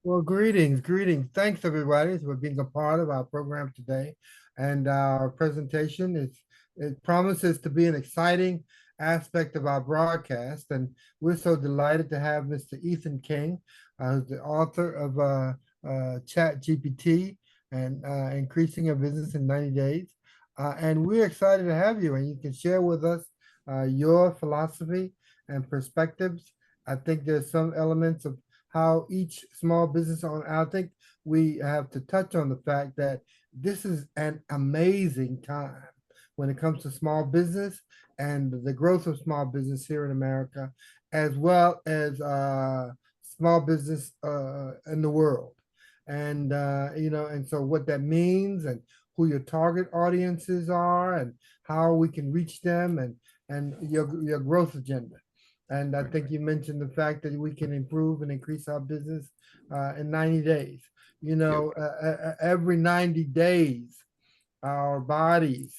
Well, greetings, greetings. Thanks, everybody, for being a part of our program today. And our presentation it promises to be an exciting aspect of our broadcast. And we're so delighted to have Mr. Ethan King, who's the author of ChatGPT and Increasing Your Business in 90 Days. And we're excited to have you, and you can share with us your philosophy and perspectives. I think there's some elements of how each small business owner, I think we have to touch on the fact that this is an amazing time when it comes to small business and the growth of small business here in America, as well as small business in the world. And so what that means and who your target audiences are and how we can reach them and your growth agenda. And I think you mentioned the fact that we can improve and increase our business in 90 days. Yep. Every 90 days, our bodies,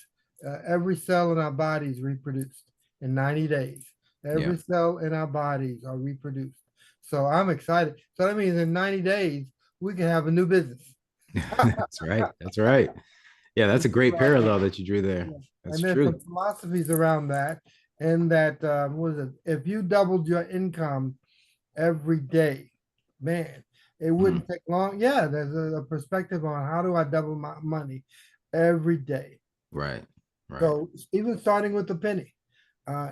every cell in our bodies reproduced in 90 days. Yeah. Every cell in our bodies are reproduced. So I'm excited. So that means in 90 days, we can have a new business. That's right. That's right. Yeah, that's a great parallel that you drew there. Yeah. That's And there's true. some philosophies around that. And that, what is it? If you doubled your income every day, man, it Mhm. wouldn't take long. Yeah, there's a perspective on how do I double my money every day. Right. Right. So even starting with a penny,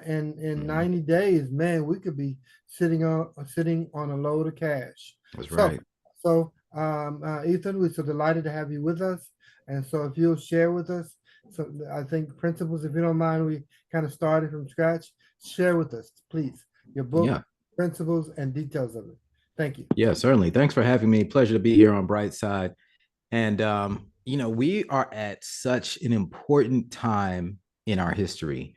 in Mhm. 90 days, man, we could be sitting on a load of cash. That's So right. Ethan, we're so delighted to have you with us. And so if you'll share with us, so I think principles, if you don't mind, we kind of started from scratch. Share with us, please, your book, Yeah. principles, and details of it. Thank you. Yeah, certainly. Thanks for having me. Pleasure to be here on Brightside. And we are at such an important time in our history.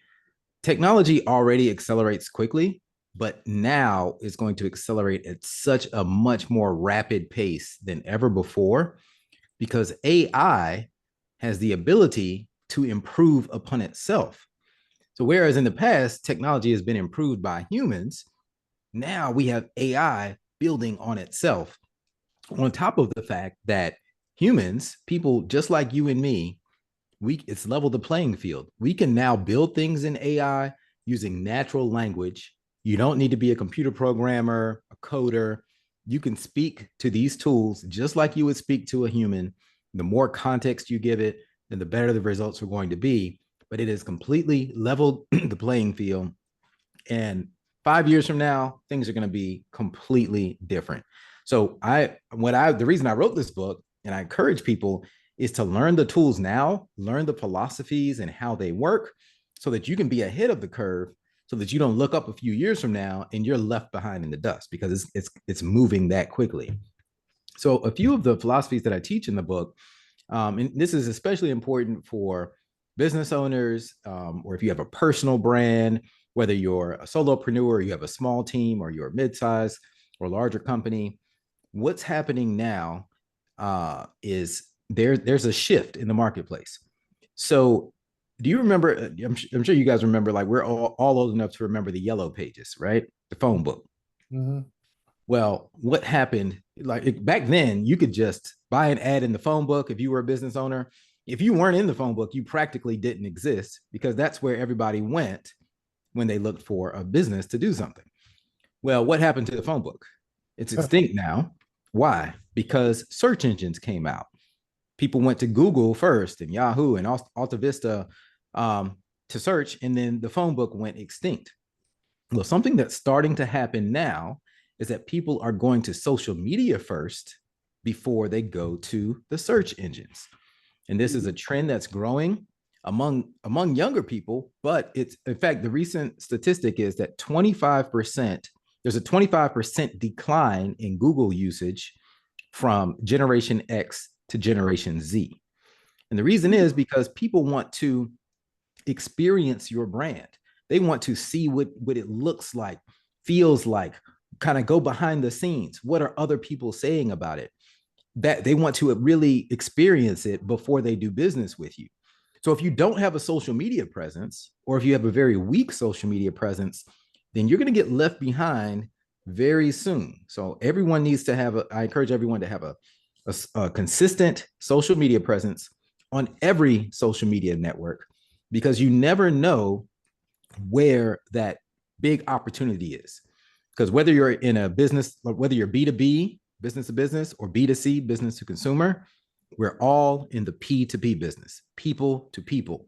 Technology already accelerates quickly, but now it's going to accelerate at such a much more rapid pace than ever before because AI has the ability to improve upon itself. So, whereas in the past, technology has been improved by humans, now we have AI building on itself. On top of the fact that humans, people just like you and me, it's leveled the playing field. We can now build things in AI using natural language. You don't need to be a computer programmer, a coder. You can speak to these tools just like you would speak to a human. The more context you give it, then the better the results are going to be. But it has completely leveled the playing field. And 5 years from now, things are going to be completely different. So the reason I wrote this book and I encourage people is to learn the tools now, learn the philosophies and how they work so that you can be ahead of the curve so that you don't look up a few years from now and you're left behind in the dust because it's moving that quickly. So a few of the philosophies that I teach in the book, and this is especially important for business owners, or if you have a personal brand, whether you're a solopreneur, you have a small team, or you're a mid-size or larger company. What's happening now is there's a shift in the marketplace. So, do you remember? I'm sure you guys remember. Like we're all old enough to remember the yellow pages, right? The phone book. Mhm. Well, what happened? Like back then, you could just buy an ad in the phone book if you were a business owner. If you weren't in the phone book, you practically didn't exist because that's where everybody went when they looked for a business to do something. Well, what happened to the phone book? It's extinct now. Why? Because search engines came out. People went to Google first and Yahoo and Alta Vista to search, and then the phone book went extinct. Well, something that's starting to happen now is that people are going to social media first before they go to the search engines. And this is a trend that's growing among younger people, but it's in fact the recent statistic is that 25% there's a 25% decline in Google usage from generation X to generation Z. And the reason is because people want to experience your brand. They want to see what it looks like, feels like, kind of go behind the scenes. What are other people saying about it? That they want to really experience it before they do business with you. So if you don't have a social media presence, or if you have a very weak social media presence, then you're going to get left behind very soon. So everyone needs to have I encourage everyone to have a consistent social media presence on every social media network, because you never know where that big opportunity is. Because whether you're in a business, whether you're B2B, business to business, or B2C, business to consumer, we're all in the P2P business, people to people.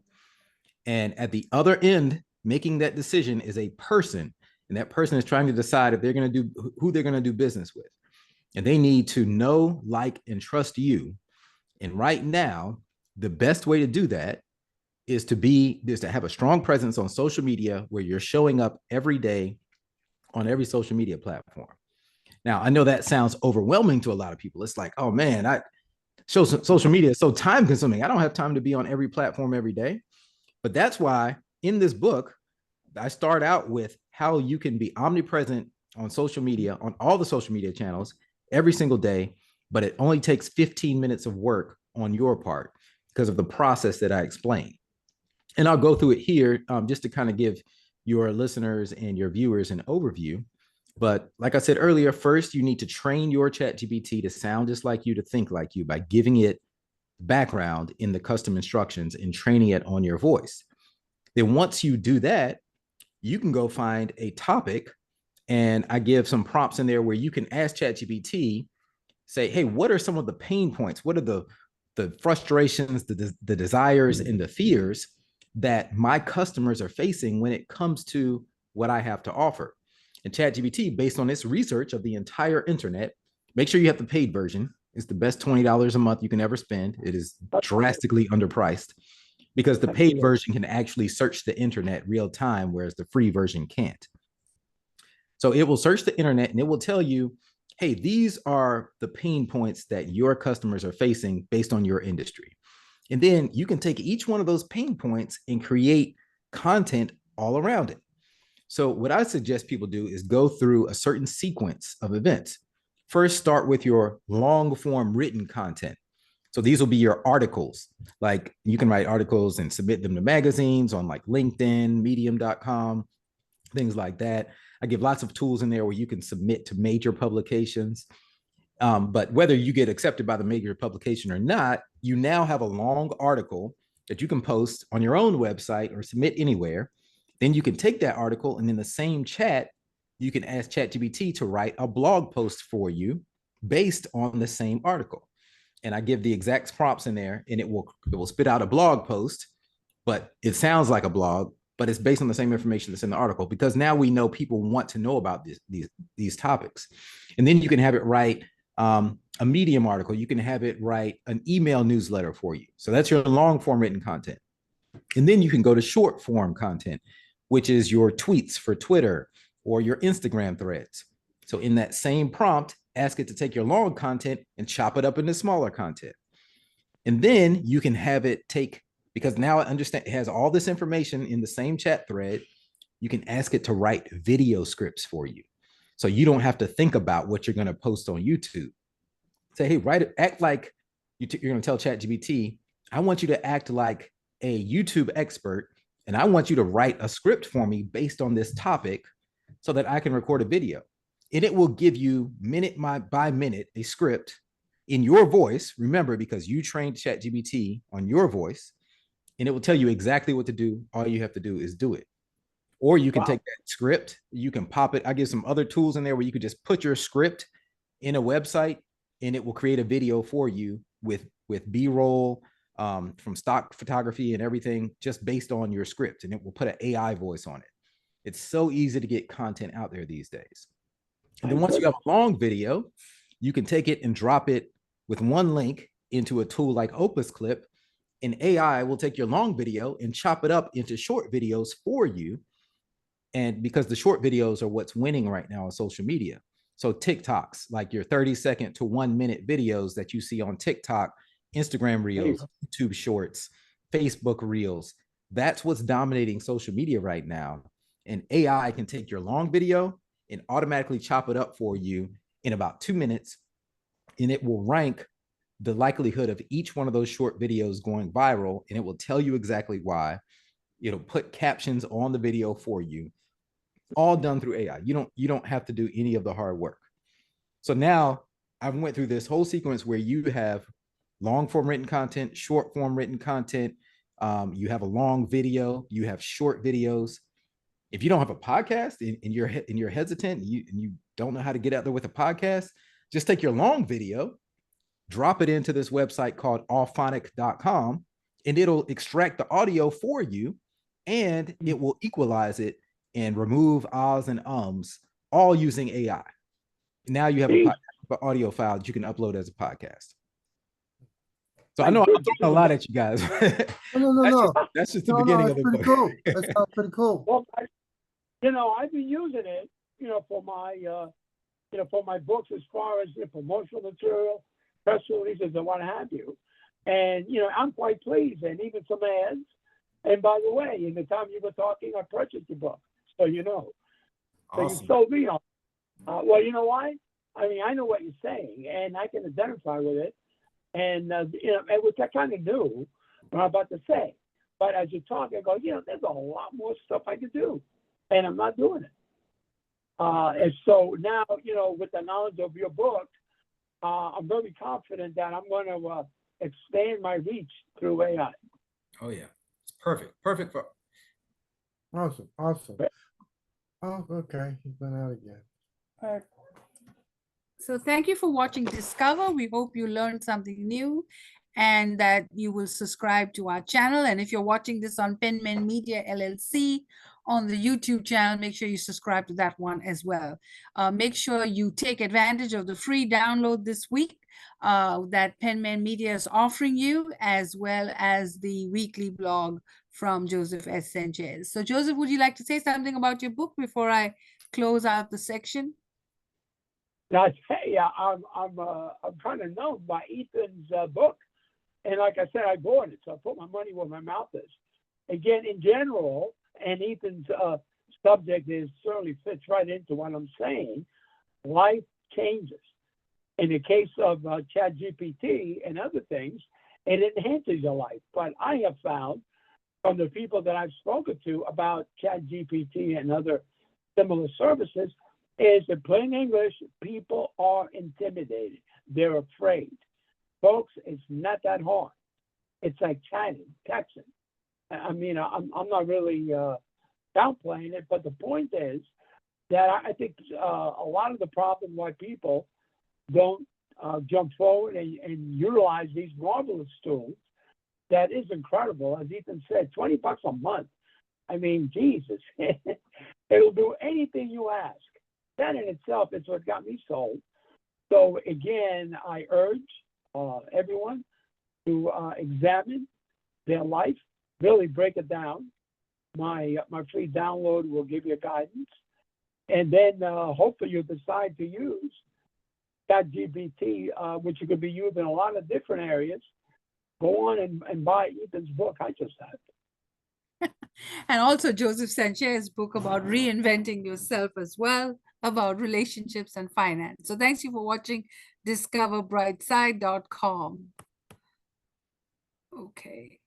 And at the other end, making that decision is a person. And that person is trying to decide if they're going to do who they're going to do business with. And they need to know, like, and trust you. And right now, the best way to do that is to have a strong presence on social media where you're showing up every day on every social media platform. Now, I know that sounds overwhelming to a lot of people. It's like, oh man, social media is so time consuming. I don't have time to be on every platform every day. But that's why in this book, I start out with how you can be omnipresent on social media, on all the social media channels every single day, but it only takes 15 minutes of work on your part because of the process that I explained. And I'll go through it here just to kind of give your listeners and your viewers an overview. But like I said earlier, first, you need to train your ChatGPT to sound just like you, to think like you, by giving it background in the custom instructions and training it on your voice. Then once you do that, you can go find a topic, and I give some prompts in there where you can ask ChatGPT, say, hey, what are some of the pain points? What are the frustrations, the desires, and the fears that my customers are facing when it comes to what I have to offer? And ChatGPT, based on its research of the entire internet, make sure you have the paid version. It's the best $20 a month you can ever spend. It is drastically underpriced because the paid version can actually search the internet real time, whereas the free version can't. So it will search the internet and it will tell you, hey, these are the pain points that your customers are facing based on your industry. And then you can take each one of those pain points and create content all around it. So what I suggest people do is go through a certain sequence of events. First, start with your long form written content. So these will be your articles. Like you can write articles and submit them to magazines on like LinkedIn, medium.com, things like that. I give lots of tools in there where you can submit to major publications. But whether you get accepted by the major publication or not, you now have a long article that you can post on your own website or submit anywhere. Then you can take that article and in the same chat, you can ask ChatGPT to write a blog post for you based on the same article. And I give the exact prompts in there, and it will spit out a blog post, but it sounds like a blog, but it's based on the same information that's in the article, because now we know people want to know about these topics. And then you can have it write a Medium article. You can have it write an email newsletter for you. So that's your long form written content. And then you can go to short form content, which is your tweets for Twitter or your Instagram threads. So in that same prompt, ask it to take your long content and chop it up into smaller content. And then you can have it take, because now it has all this information in the same chat thread, you can ask it to write video scripts for you. So you don't have to think about what you're going to post on YouTube. Say, hey, act like you're going to tell ChatGPT, I want you to act like a YouTube expert, and I want you to write a script for me based on this topic so that I can record a video. And it will give you minute by minute a script in your voice. Remember, because you trained ChatGPT on your voice, and it will tell you exactly what to do. All you have to do is do it. Or you can take that script, you can pop it. I give some other tools in there where you could just put your script in a website, and it will create a video for you with B-roll, from stock photography and everything, just based on your script, and it will put an AI voice on it. It's so easy to get content out there these days. And then once you have a long video, you can take it and drop it with one link into a tool like Opus Clip, and AI will take your long video and chop it up into short videos for you. And because the short videos are what's winning right now on social media. So TikToks, like your 30-second to 1 minute videos that you see on TikTok, Instagram Reels, YouTube Shorts, Facebook Reels, that's what's dominating social media right now. And AI can take your long video and automatically chop it up for you in about 2 minutes. And it will rank the likelihood of each one of those short videos going viral. And it will tell you exactly why. It'll put captions on the video for you. all done through AI. You don't have to do any of the hard work. So now I went through this whole sequence where you have long form written content, short form written content. You have a long video, you have short videos. If you don't have a podcast and you're hesitant, and you don't know how to get out there with a podcast, just take your long video, drop it into this website called allphonic.com, and it'll extract the audio for you, and it will equalize it and remove ahs and ums, all using AI. Now you have an audio file that you can upload as a podcast. So I know I'm throwing a lot at you guys. No. That's just the beginning of the book. Cool. That sounds pretty cool. Well, I've been using it, for my books as far as promotional material, press releases, and what have you. And, I'm quite pleased, and even some ads. And by the way, in the time you were talking, I purchased your book. So, Awesome. So you sold me on. Well, you know why? I mean, I know what you're saying, and I can identify with it. And, and which I kind of knew what I'm about to say. But as you talk, I go, there's a lot more stuff I could do, and I'm not doing it. And so now, with the knowledge of your book, I'm very confident that I'm going to expand my reach through AI. Oh, yeah. It's perfect. Perfect for. Awesome. Oh, okay. He's been out again. So thank you for watching Discover. We hope you learned something new and that you will subscribe to our channel. And if you're watching this on Penman Media LLC on the YouTube channel, make sure you subscribe to that one as well. Make sure you take advantage of the free download this week that Penman Media is offering you, as well as the weekly blog from Joseph S. Sanchez. So Joseph, would you like to say something about your book before I close out the section? Now, I'm kind of known by Ethan's book, and like I said, I bought it, so I put my money where my mouth is. Again, in general, and Ethan's subject certainly fits right into what I'm saying. Life changes. In the case of ChatGPT and other things, it enhances your life. But I have found from the people that I've spoken to about ChatGPT and other similar services, is in plain English, people are intimidated. They're afraid. Folks, it's not that hard. It's like texting. I mean, I'm not really downplaying it, but the point is that I think a lot of the problem why people don't jump forward and utilize these marvelous tools, that is incredible. As Ethan said, $20 a month. I mean, Jesus, it'll do anything you ask. That in itself is what got me sold. So again, I urge everyone to examine their life, really break it down. My free download will give you guidance. And then hopefully you'll decide to use ChatGPT, which you could be used in a lot of different areas. Go on and buy Ethan's book. I just have. And also Joseph Sanchez's book about reinventing yourself as well, about relationships and finance. So thanks you for watching discoverbrightside.com. Okay.